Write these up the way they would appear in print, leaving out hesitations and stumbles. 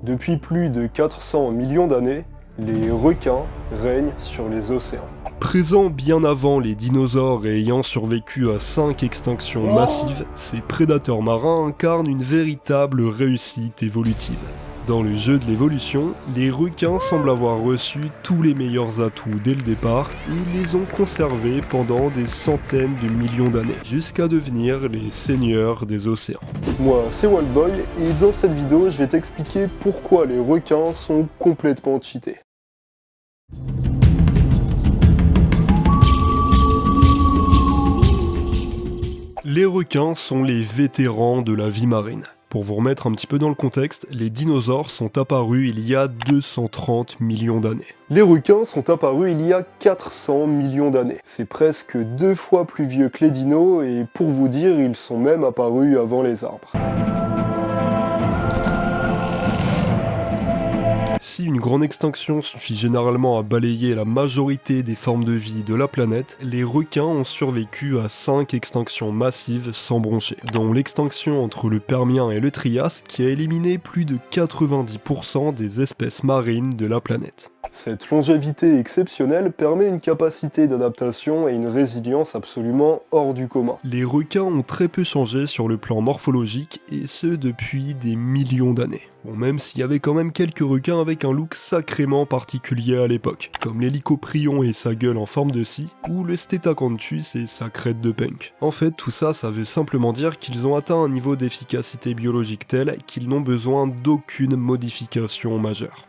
Depuis plus de 400 millions d'années, les requins règnent sur les océans. Présents bien avant les dinosaures et ayant survécu à 5 extinctions massives, ces prédateurs marins incarnent une véritable réussite évolutive. Dans le jeu de l'évolution, les requins semblent avoir reçu tous les meilleurs atouts dès le départ et les ont conservés pendant des centaines de millions d'années, jusqu'à devenir les seigneurs des océans. Moi, c'est Wildboy, et dans cette vidéo, je vais t'expliquer pourquoi les requins sont complètement cheatés. Les requins sont les vétérans de la vie marine. Pour vous remettre un petit peu dans le contexte, les dinosaures sont apparus il y a 230 millions d'années. Les requins sont apparus il y a 400 millions d'années. C'est presque 2 fois plus vieux que les dinos, et pour vous dire, ils sont même apparus avant les arbres. Si une grande extinction suffit généralement à balayer la majorité des formes de vie de la planète, les requins ont survécu à 5 extinctions massives sans broncher, dont l'extinction entre le Permien et le Trias qui a éliminé plus de 90% des espèces marines de la planète. Cette longévité exceptionnelle permet une capacité d'adaptation et une résilience absolument hors du commun. Les requins ont très peu changé sur le plan morphologique, et ce depuis des millions d'années. Bon, même s'il y avait quand même quelques requins avec un look sacrément particulier à l'époque, comme l'hélicoprion et sa gueule en forme de scie, ou le Stetacanthus et sa crête de punk. En fait, tout ça, ça veut simplement dire qu'ils ont atteint un niveau d'efficacité biologique tel qu'ils n'ont besoin d'aucune modification majeure.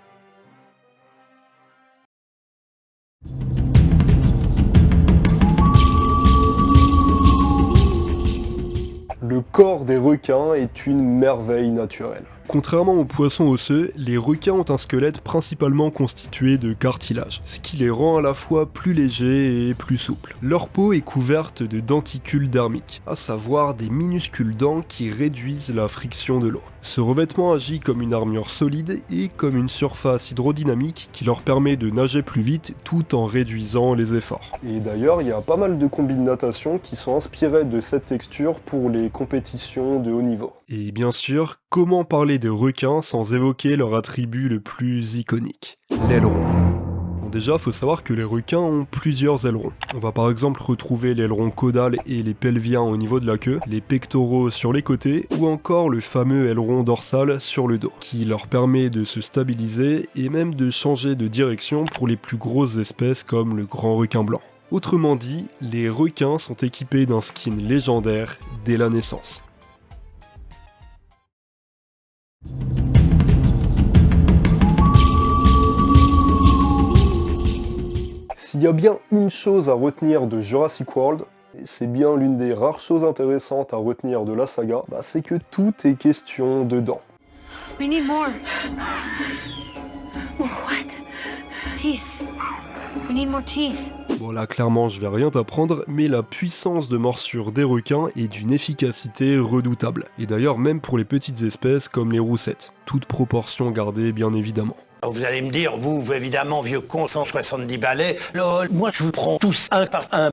Le corps des requins est une merveille naturelle. Contrairement aux poissons osseux, les requins ont un squelette principalement constitué de cartilage, ce qui les rend à la fois plus légers et plus souples. Leur peau est couverte de denticules dermiques, à savoir des minuscules dents qui réduisent la friction de l'eau. Ce revêtement agit comme une armure solide et comme une surface hydrodynamique qui leur permet de nager plus vite tout en réduisant les efforts. Et d'ailleurs, il y a pas mal de combis de natation qui sont inspirés de cette texture pour les compétitions de haut niveau. Et bien sûr, comment parler des requins sans évoquer leur attribut le plus iconique, l'aileron. Bon, déjà, faut savoir que les requins ont plusieurs ailerons. On va par exemple retrouver l'aileron caudal et les pelviens au niveau de la queue, les pectoraux sur les côtés, ou encore le fameux aileron dorsal sur le dos, qui leur permet de se stabiliser et même de changer de direction pour les plus grosses espèces comme le grand requin blanc. Autrement dit, les requins sont équipés d'un skin légendaire dès la naissance. S'il y a bien une chose à retenir de Jurassic World, et c'est bien l'une des rares choses intéressantes à retenir de la saga, c'est que tout est question de dents. We need more. What? Teeth. We need more teeth. Bon là clairement je vais rien t'apprendre, mais la puissance de morsure des requins est d'une efficacité redoutable. Et d'ailleurs même pour les petites espèces comme les roussettes, toute proportion gardée bien évidemment. Vous allez me dire, vous évidemment, vieux con, 170 balais, lol, moi je vous prends tous un par un.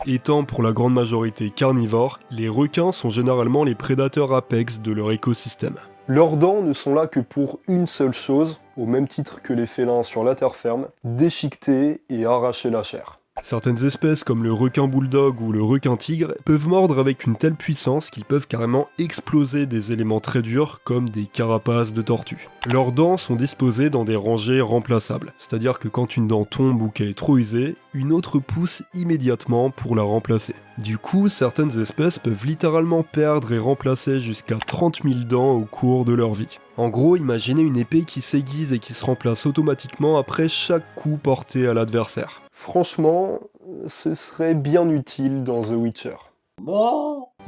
Étant pour la grande majorité carnivores, les requins sont généralement les prédateurs apex de leur écosystème. Leurs dents ne sont là que pour une seule chose, au même titre que les félins sur la terre ferme, déchiqueter et arracher la chair. Certaines espèces comme le requin bulldog ou le requin tigre peuvent mordre avec une telle puissance qu'ils peuvent carrément exploser des éléments très durs comme des carapaces de tortue. Leurs dents sont disposées dans des rangées remplaçables, c'est-à-dire que quand une dent tombe ou qu'elle est trop usée, une autre pousse immédiatement pour la remplacer. Du coup, certaines espèces peuvent littéralement perdre et remplacer jusqu'à 30 000 dents au cours de leur vie. En gros, imaginez une épée qui s'aiguise et qui se remplace automatiquement après chaque coup porté à l'adversaire. Franchement, ce serait bien utile dans The Witcher.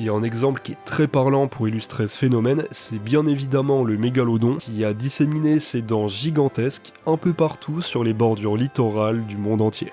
Et un exemple qui est très parlant pour illustrer ce phénomène, c'est bien évidemment le mégalodon qui a disséminé ses dents gigantesques un peu partout sur les bordures littorales du monde entier.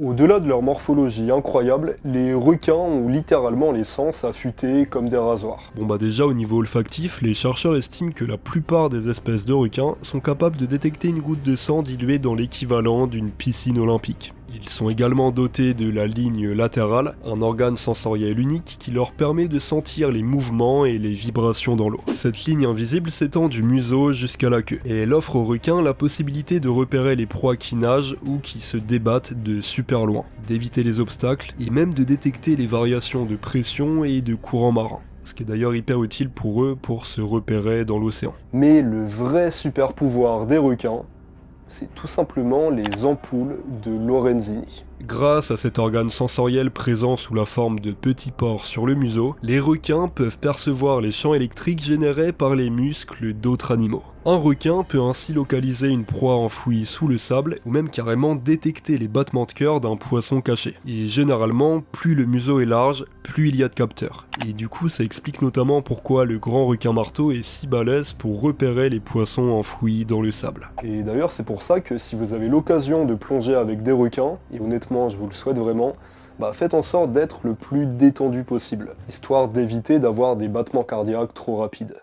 Au-delà de leur morphologie incroyable, les requins ont littéralement les sens affûtés comme des rasoirs. Bon bah déjà au niveau olfactif, les chercheurs estiment que la plupart des espèces de requins sont capables de détecter une goutte de sang diluée dans l'équivalent d'une piscine olympique. Ils sont également dotés de la ligne latérale, un organe sensoriel unique qui leur permet de sentir les mouvements et les vibrations dans l'eau. Cette ligne invisible s'étend du museau jusqu'à la queue, et elle offre aux requins la possibilité de repérer les proies qui nagent ou qui se débattent de super loin, d'éviter les obstacles et même de détecter les variations de pression et de courant marin. Ce qui est d'ailleurs hyper utile pour eux pour se repérer dans l'océan. Mais le vrai super pouvoir des requins, c'est tout simplement les ampoules de Lorenzini. Grâce à cet organe sensoriel présent sous la forme de petits pores sur le museau, les requins peuvent percevoir les champs électriques générés par les muscles d'autres animaux. Un requin peut ainsi localiser une proie enfouie sous le sable ou même carrément détecter les battements de cœur d'un poisson caché. Et généralement, plus le museau est large, plus il y a de capteurs. Et du coup, ça explique notamment pourquoi le grand requin marteau est si balèze pour repérer les poissons enfouis dans le sable. Et d'ailleurs, c'est pour ça que si vous avez l'occasion de plonger avec des requins, et honnêtement, je vous le souhaite vraiment, faites en sorte d'être le plus détendu possible, histoire d'éviter d'avoir des battements cardiaques trop rapides.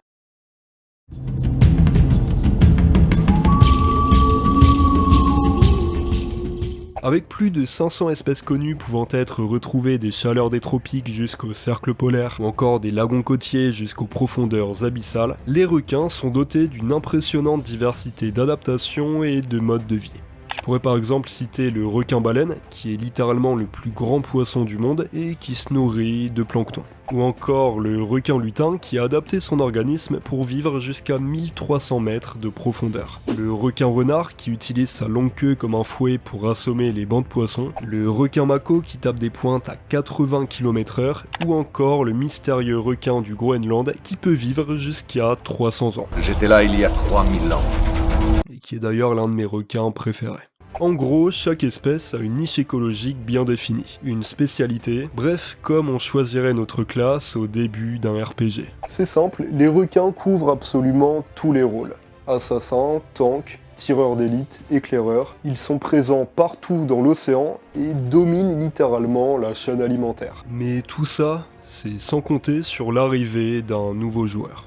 Avec plus de 500 espèces connues pouvant être retrouvées des chaleurs des tropiques jusqu'au cercle polaire ou encore des lagons côtiers jusqu'aux profondeurs abyssales, les requins sont dotés d'une impressionnante diversité d'adaptations et de modes de vie. Je pourrais par exemple citer le requin-baleine, qui est littéralement le plus grand poisson du monde et qui se nourrit de plancton. Ou encore le requin-lutin qui a adapté son organisme pour vivre jusqu'à 1300 mètres de profondeur. Le requin-renard qui utilise sa longue queue comme un fouet pour assommer les bancs de poissons. Le requin-mako qui tape des pointes à 80 km/h. Ou encore le mystérieux requin du Groenland qui peut vivre jusqu'à 300 ans. J'étais là il y a 3000 ans. Et qui est d'ailleurs l'un de mes requins préférés. En gros, chaque espèce a une niche écologique bien définie, une spécialité, bref, comme on choisirait notre classe au début d'un RPG. C'est simple, les requins couvrent absolument tous les rôles. Assassins, tanks, tireurs d'élite, éclaireurs, ils sont présents partout dans l'océan et dominent littéralement la chaîne alimentaire. Mais tout ça, c'est sans compter sur l'arrivée d'un nouveau joueur.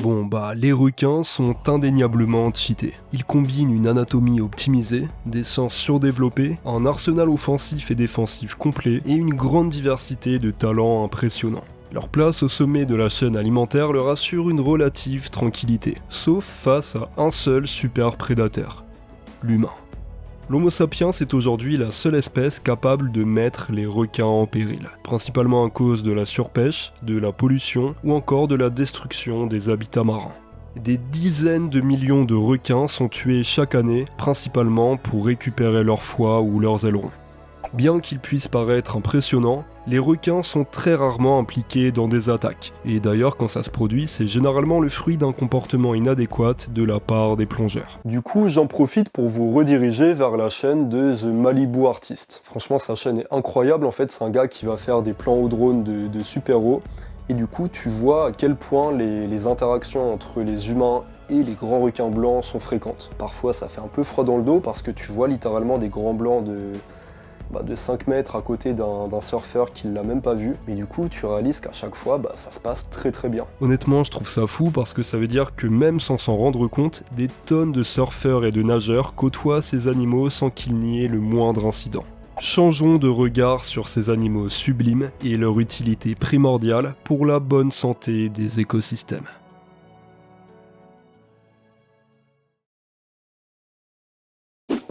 Bon les requins sont indéniablement cheatés. Ils combinent une anatomie optimisée, des sens surdéveloppés, un arsenal offensif et défensif complet et une grande diversité de talents impressionnants. Leur place au sommet de la chaîne alimentaire leur assure une relative tranquillité, sauf face à un seul super prédateur, l'humain. L'Homo sapiens est aujourd'hui la seule espèce capable de mettre les requins en péril, principalement à cause de la surpêche, de la pollution ou encore de la destruction des habitats marins. Des dizaines de millions de requins sont tués chaque année, principalement pour récupérer leur foie ou leurs ailerons. Bien qu'ils puissent paraître impressionnants, les requins sont très rarement impliqués dans des attaques. Et d'ailleurs, quand ça se produit, c'est généralement le fruit d'un comportement inadéquat de la part des plongeurs. Du coup, j'en profite pour vous rediriger vers la chaîne de The Malibu Artist. Franchement, sa chaîne est incroyable. En fait, c'est un gars qui va faire des plans au drone de super-héros. Et du coup, tu vois à quel point les interactions entre les humains et les grands requins blancs sont fréquentes. Parfois, ça fait un peu froid dans le dos parce que tu vois littéralement des grands blancs de 5 mètres à côté d'un surfeur qui l'a même pas vu, mais du coup tu réalises qu'à chaque fois ça se passe très très bien. Honnêtement, je trouve ça fou parce que ça veut dire que même sans s'en rendre compte, des tonnes de surfeurs et de nageurs côtoient ces animaux sans qu'il n'y ait le moindre incident. Changeons de regard sur ces animaux sublimes et leur utilité primordiale pour la bonne santé des écosystèmes.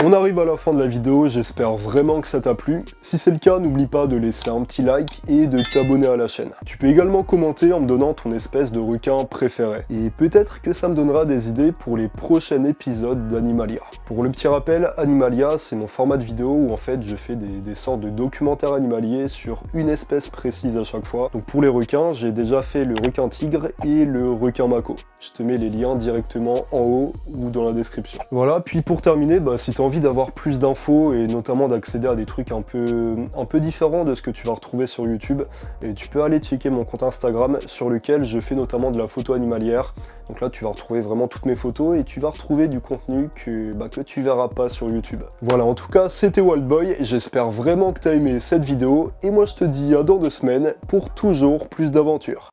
On arrive à la fin de la vidéo, j'espère vraiment que ça t'a plu. Si c'est le cas, n'oublie pas de laisser un petit like et de t'abonner à la chaîne. Tu peux également commenter en me donnant ton espèce de requin préféré. Et peut-être que ça me donnera des idées pour les prochains épisodes d'Animalia. Pour le petit rappel, Animalia, c'est mon format de vidéo où en fait je fais des sortes de documentaires animaliers sur une espèce précise à chaque fois. Donc pour les requins, j'ai déjà fait le requin tigre et le requin mako. Je te mets les liens directement en haut ou dans la description. Voilà, puis pour terminer, si t'as envie envie d'avoir plus d'infos et notamment d'accéder à des trucs un peu différents de ce que tu vas retrouver sur YouTube, et tu peux aller checker mon compte Instagram sur lequel je fais notamment de la photo animalière. Donc là tu vas retrouver vraiment toutes mes photos et tu vas retrouver du contenu que tu verras pas sur YouTube. Voilà, en tout cas c'était Wildboy, j'espère vraiment que tu as aimé cette vidéo et moi je te dis à dans 2 semaines pour toujours plus d'aventures.